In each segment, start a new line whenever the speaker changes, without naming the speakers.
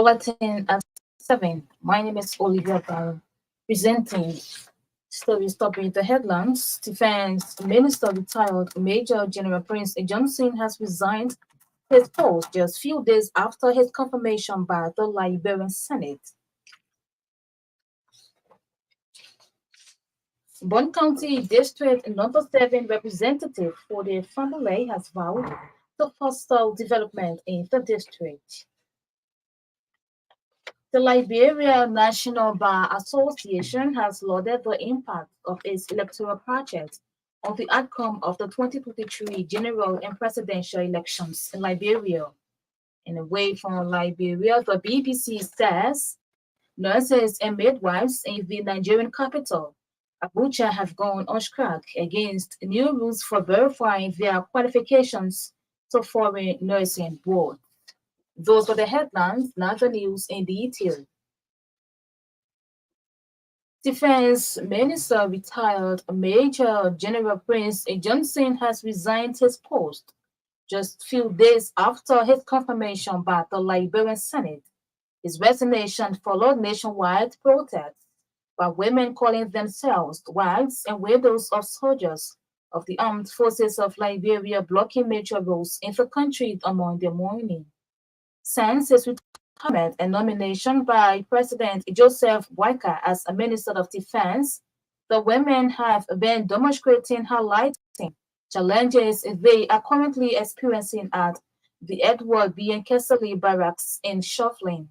Bulletin at 7. My name is Olivia Barrow, presenting stories topping the headlines. Defense Minister retired Major General Prince Johnson has resigned his post just few days after his confirmation by the Liberian Senate. Bon County District Number 7 representative for the family has vowed to foster development in the district. The Liberia National Bar Association has lauded the impact of its electoral project on the outcome of the 2023 general and presidential elections in Liberia. In away from Liberia, the BBC says nurses and midwives in the Nigerian capital, Abuja, have gone on strike against new rules for verifying their qualifications to foreign nursing boards. Those were the headlines, not the news in detail. Defense Minister retired Major General Prince Johnson has resigned his post just few days after his confirmation by the Liberian Senate. His resignation followed nationwide protests by women calling themselves wives and widows of soldiers of the armed forces of Liberia blocking major roads in the country on Monday morning. Since his retirement and nomination by President Joseph Boakai as a Minister of Defense, the women have been demonstrating highlighting challenges they are currently experiencing at the Edward B. Kessley Barracks in Shuffling.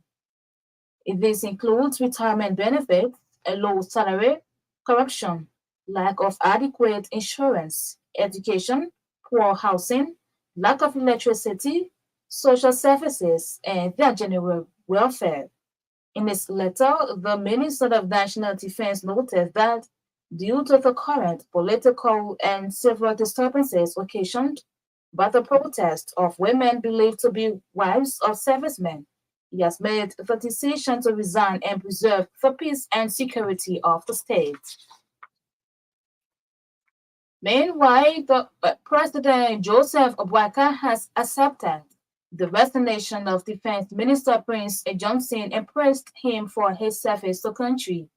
This includes retirement benefits, a low salary, corruption, lack of adequate insurance, education, poor housing, lack of electricity, social services, and their general welfare. In his letter, the Minister of National Defense noted that due to the current political and civil disturbances occasioned by the protest of women believed to be wives of servicemen, he has made the decision to resign and preserve the peace and security of the state. Meanwhile, President Joseph Boakai has accepted the resignation of Defense Minister Prince Johnson and praised him for his service to country.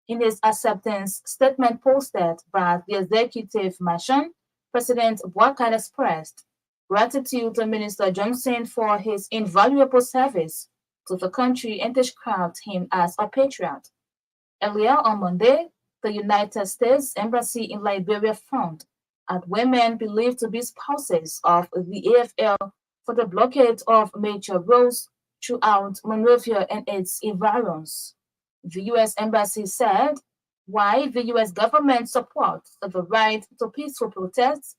In his acceptance statement posted by the Executive Mansion, President Boakai expressed gratitude to Minister Johnson for his invaluable service to the country and described him as a patriot. Earlier on Monday, the United States Embassy in Liberia found at women believed to be spouses of the AFL for the blockade of major roads throughout Monrovia and its environs. The U.S. Embassy said, while the U.S. government supports the right to peaceful protests,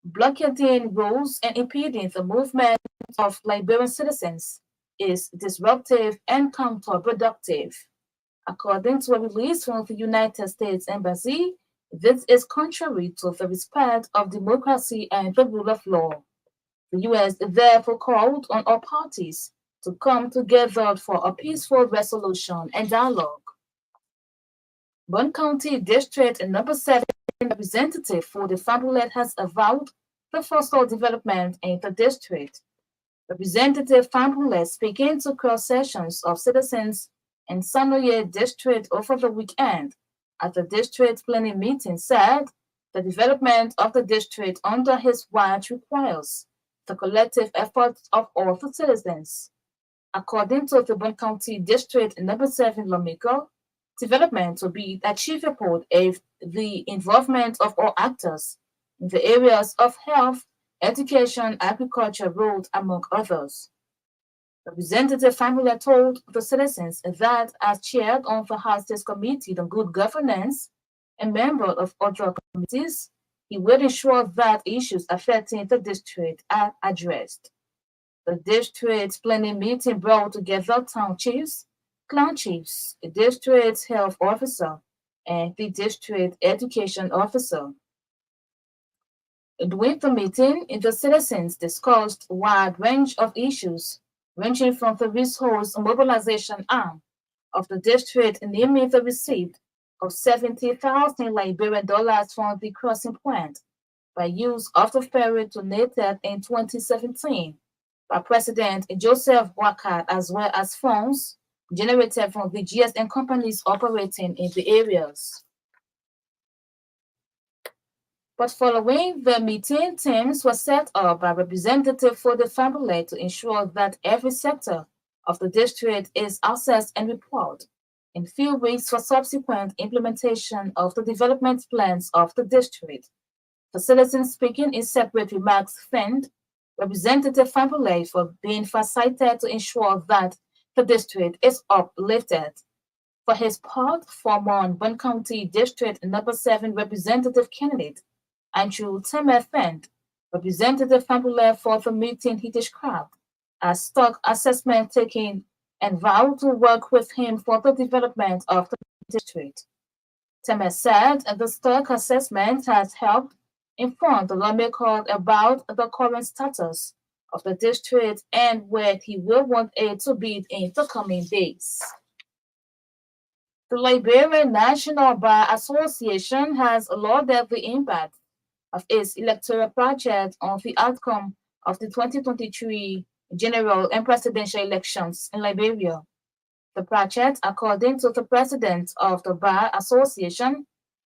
blockading roads and impeding the movement of Liberian citizens is disruptive and counterproductive. According to a release from the United States Embassy, this is contrary to the respect of democracy and the rule of law. The U.S. therefore called on all parties to come together for a peaceful resolution and dialogue. Bon County District Number 7 representative for the Fambulet has avowed the foster development in the district. Representative Fambulet, speaking to cross sessions of citizens in Sanoye district over the weekend at the district planning meeting, said the development of the district under his watch requires the collective efforts of all the citizens. According to the Bond County District Number 7 lawmaker, development will be achievable if the involvement of all actors in the areas of health, education, agriculture, road, among others. Representative Famula told the citizens that as chair of the House Committee on Good Governance and member of other committees, he will ensure that issues affecting the district are addressed. The district planning meeting brought together town chiefs, clan chiefs, a district health officer, and the district education officer. During the meeting, the citizens discussed a wide range of issues, ranging from the resource mobilization arm of the district, naming the receipt of 70,000 Liberian dollars from the crossing point by use of the ferry donated in 2017 by President Joseph Boakai, as well as funds generated from the GSM companies operating in the areas. But following the meeting, teams were set up by representatives for the family to ensure that every sector of the district is assessed and reported in few weeks for subsequent implementation of the development plans of the district. The citizen speaking in separate remarks thanked Representative Family for being facilitated to ensure that the district is uplifted. For his part, former Bond County District Number 7 representative candidate Andrew Temer thanked Representative Family for the meeting he described as stock assessment taking and vowed to work with him for the development of the district. Temer said the stock assessment has helped inform the lawmaker about the current status of the district and where he will want it to be in the coming days. The Liberian National Bar Association has lauded the impact of its electoral project on the outcome of the 2023 general and presidential elections in Liberia. The project, according to the president of the Bar Association,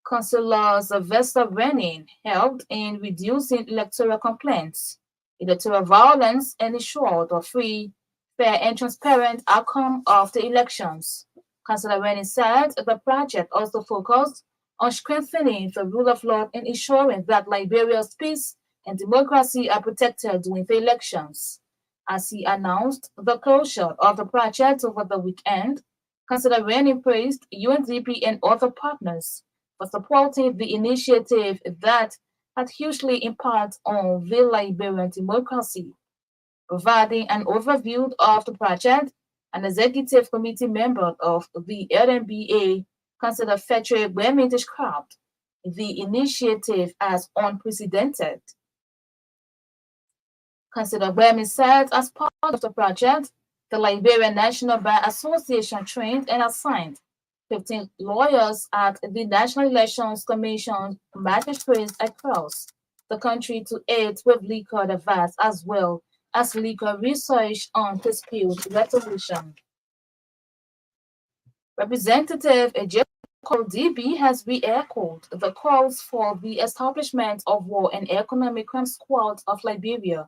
Councillor Sylvester Brennan, helped in reducing electoral complaints, electoral violence, and ensured a free, fair, and transparent outcome of the elections. Councillor Brennan said the project also focused on strengthening the rule of law and ensuring that Liberia's peace and democracy are protected during the elections. As he announced the closure of the project over the weekend, Councillor Brennan praised UNDP and other partners for supporting the initiative that had hugely impact on the Liberian democracy. Providing an overview of the project, an executive committee member of the LNBA, Councillor Fetcher Wemi, described the initiative as unprecedented. Councillor Wemi said as part of the project, the Liberian National Bar Association trained and assigned 15 lawyers at the National Elections Commission magistrates across the country to aid with legal advice as well as legal research on dispute resolution. Representative Ejeko DB has re-echoed the calls for the establishment of War and Economic Crime Squad of Liberia.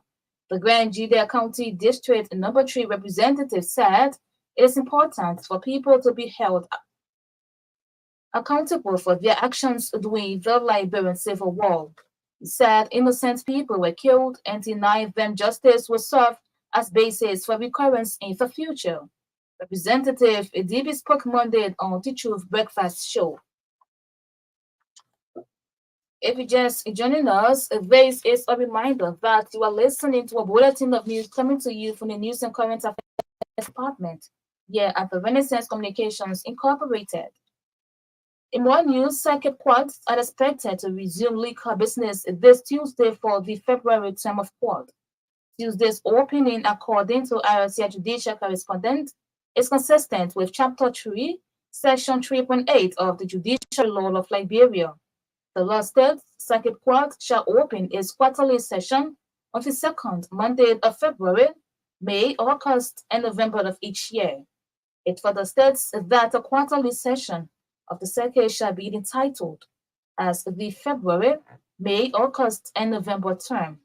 The Grand Judea County District Number 3 representative said it is important for people to be held accountable for their actions during the Liberian Civil War. He said innocent people were killed and denied them justice will serve as basis for recurrence in the future. Representative Edibi spoke Monday on the Truth Breakfast Show. If you're just joining us, this is a reminder that you are listening to a bulletin of news coming to you from the News and Current Affairs Department here at the Renaissance Communications Incorporated. In more news, circuit courts are expected to resume liquor business this Tuesday for the February term of court. Tuesday's opening, according to RCI judicial correspondent, is consistent with Chapter 3, Section 3.8 of the Judicial Law of Liberia. The law states circuit court shall open its quarterly session on the second Monday of February, May, August, and November of each year. It further states that a quarterly session of the circuit shall be entitled as the February, May, August, and November term.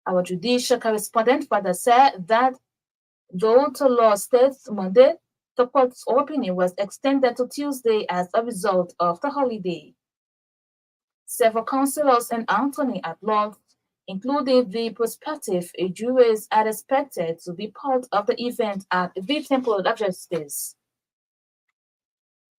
Our judicial correspondent further said that Though the law states Monday, the court's opening was extended to Tuesday as a result of the holiday. Several councillors and attorneys at law, including the prospective jurors, are expected to be part of the event at the Temple of Justice.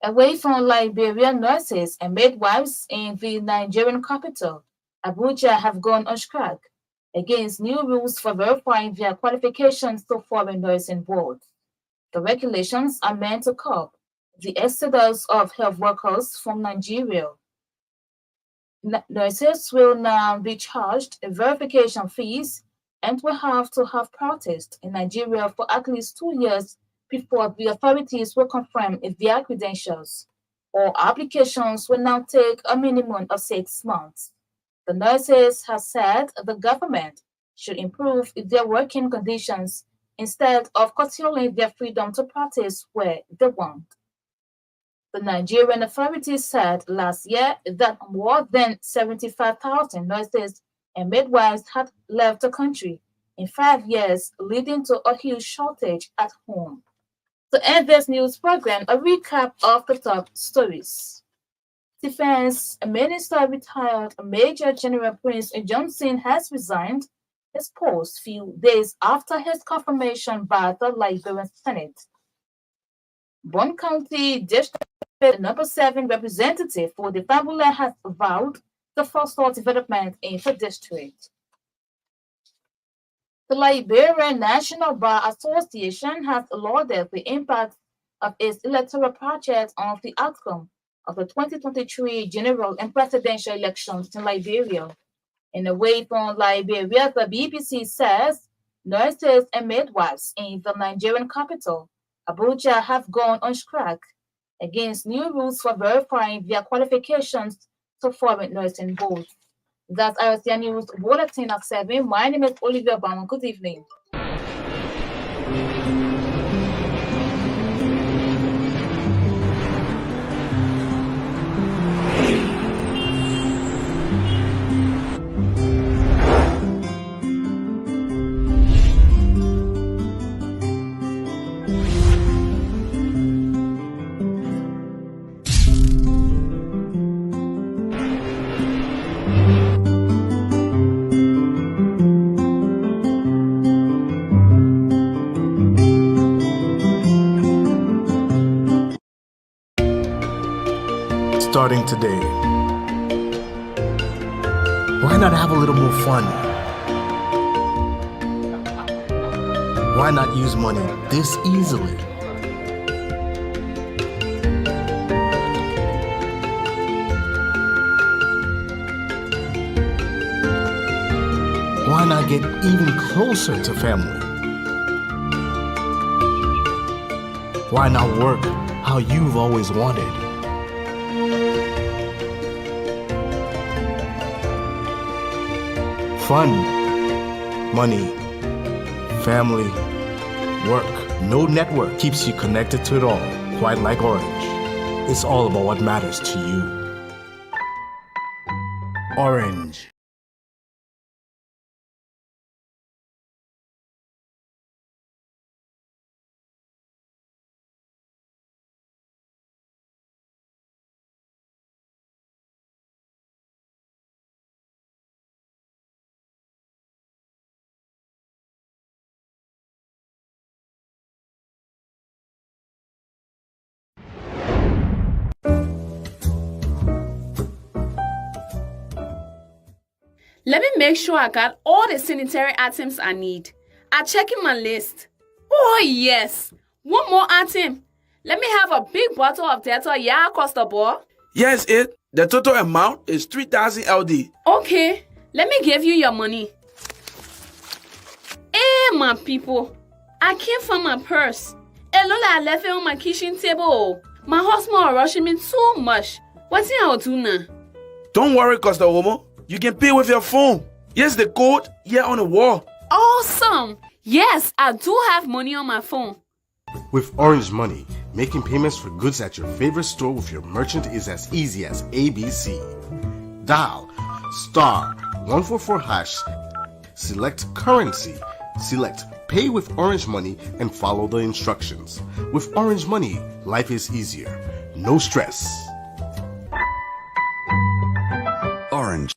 Away from Liberian nurses and midwives in the Nigerian capital, Abuja have gone on strike against new rules for verifying their qualifications to foreign nursing boards. The regulations are meant to curb the exodus of health workers from Nigeria. Nurses will now be charged verification fees and will have to have practiced in Nigeria for at least 2 years before the authorities will confirm their credentials. All applications will now take a minimum of 6 months. The nurses have said the government should improve their working conditions instead of curtailing their freedom to practice where they want. The Nigerian authorities said last year that more than 75,000 nurses and midwives had left the country in 5 years, leading to a huge shortage at home. To end this news program, a recap of the top stories. Defense Minister retired Major General Prince Johnson has resigned his post few days after his confirmation by the Liberian Senate. Bon County District Number 7 representative for the Fabula has vowed to foster development in the district. The Liberian National Bar Association has lauded the impact of its electoral project on the outcome of the 2023 general and presidential elections in Liberia. In a way from Liberia, the BBC says nurses and midwives in the Nigerian capital, Abuja, have gone on strike against new rules for verifying their qualifications to foreign nursing boards. That's our News Bulletin at 7. My name is Olivia Bauman. Good evening.
Starting today, why not have a little more fun? Why not use money this easily? Why not get even closer to family? Why not work how you've always wanted? Fun, money, family, work. No network keeps you connected to it all, quite like Orange. It's all about what matters to you. Orange.
Let me make sure I got all the sanitary items I need. I'm checking my list. Oh, yes. One more item. Let me have a big bottle of Dettol. Yeah, Costa Boy.
Yes, it. The total amount is 3,000 LD.
Okay. Let me give you your money. Hey, my people. I can't find my purse. Lola, I left it on my kitchen table. My husband is rushing me too much. What's I'll do now?
Don't worry, Costa Homo. You can pay with your phone. Here's the code here on the wall.
Awesome. Yes, I do have money on my phone.
With Orange Money, making payments for goods at your favorite store with your merchant is as easy as ABC. Dial *144#, select currency, select Pay with Orange Money and follow the instructions. With Orange Money, life is easier. No stress.
Orange.